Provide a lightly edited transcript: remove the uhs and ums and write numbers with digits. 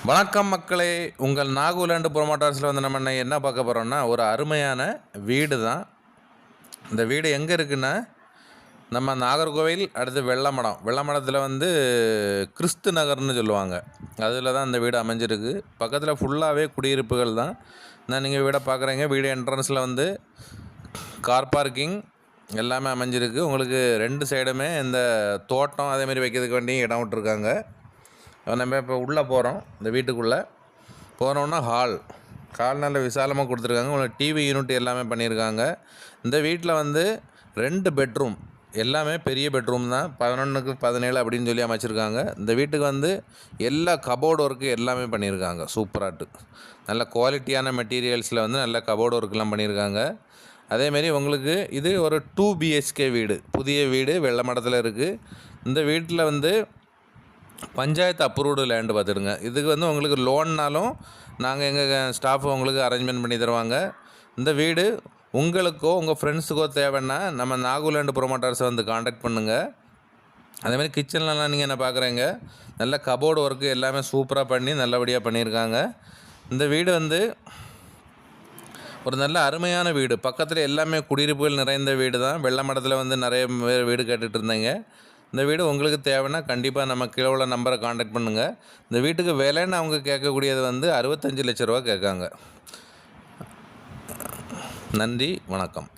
வணக்கம் மக்களே, உங்கள் நாகூலாண்டு ப்ரொமோட்டர்ஸில் வந்து நம்ம என்ன பார்க்க போகிறோம்னா, ஒரு அருமையான வீடு தான். இந்த வீடு எங்கே இருக்குன்னா, நம்ம நாகர்கோவில் அடுத்து வெள்ளமடத்தில் வந்து கிறிஸ்து நகர்னு சொல்லுவாங்க. அதில் தான் இந்த வீடு அமைஞ்சிருக்கு. பக்கத்தில் ஃபுல்லாகவே குடியிருப்புகள் தான். நான் நீங்கள் வீடை பார்க்குறீங்க. வீடு என்ட்ரன்ஸில் வந்து கார் பார்க்கிங் எல்லாமே அமைஞ்சிருக்கு. உங்களுக்கு 2 சைடுமே இந்த தோட்டம் அதேமாதிரி வைக்கிறதுக்கு வேண்டிய இடம் விட்டுருக்காங்க. நம்ம இப்போ உள்ளே போகிறோம். இந்த வீட்டுக்குள்ளே போனோன்னா ஹால் நல்ல விசாலமாக கொடுத்துருக்காங்க. உங்களுக்கு டிவி யூனிட் எல்லாமே பண்ணியிருக்காங்க. இந்த வீட்டில் வந்து 2 பெட்ரூம், எல்லாமே பெரிய பெட்ரூம் தான். 11க்கு 17 அப்படின்னு சொல்லி அமைச்சிருக்காங்க. இந்த வீட்டுக்கு வந்து எல்லா கபோர்டு ஒர்க்கு எல்லாமே பண்ணியிருக்காங்க. சூப்பராட்டு நல்ல குவாலிட்டியான மெட்டீரியல்ஸில் வந்து நல்ல கபோர்டு ஒர்க்கெலாம் பண்ணியிருக்காங்க. அதேமாரி உங்களுக்கு இது ஒரு 2 BHK வீடு, புதிய வீடு வெள்ளமடத்தில் இருக்குது. இந்த வீட்டில் வந்து பஞ்சாயத்து அப்ரூவ்டு லேண்டு பார்த்துடுங்க. இதுக்கு வந்து உங்களுக்கு லோன்னாலும் நாங்கள் எங்கள் ஸ்டாஃப் உங்களுக்கு அரேஞ்ச்மெண்ட் பண்ணி தருவாங்க. இந்த வீடு உங்களுக்கோ உங்கள் ஃப்ரெண்ட்ஸுக்கோ தேவைன்னா நம்ம நாகூலாண்டு ப்ரொமோட்டர்ஸை வந்து காண்டாக்ட் பண்ணுங்கள். அதேமாதிரி கிச்சன்லலாம் நீங்கள் என்ன பார்க்குறீங்க, நல்ல கபோர்டு ஒர்க்கு எல்லாமே சூப்பராக பண்ணி நல்லபடியாக பண்ணியிருக்காங்க. இந்த வீடு வந்து ஒரு நல்ல அருமையான வீடு. பக்கத்தில் எல்லாமே குடியிருப்புகள் நிறைந்த வீடு தான். வெள்ளமடத்தில் வந்து நிறைய வீடு கேட்டுட்டு இருந்தீங்க. இந்த வீடு உங்களுக்கு தேவைன்னா கண்டிப்பாக நம்ம கீழே உள்ள நம்பரை காண்டாக்ட் பண்ணுங்கள். இந்த வீட்டுக்கு விலைன்னு அவங்க கேட்கக்கூடியது வந்து 65 லட்ச ரூபா கேட்காங்க. நன்றி, வணக்கம்.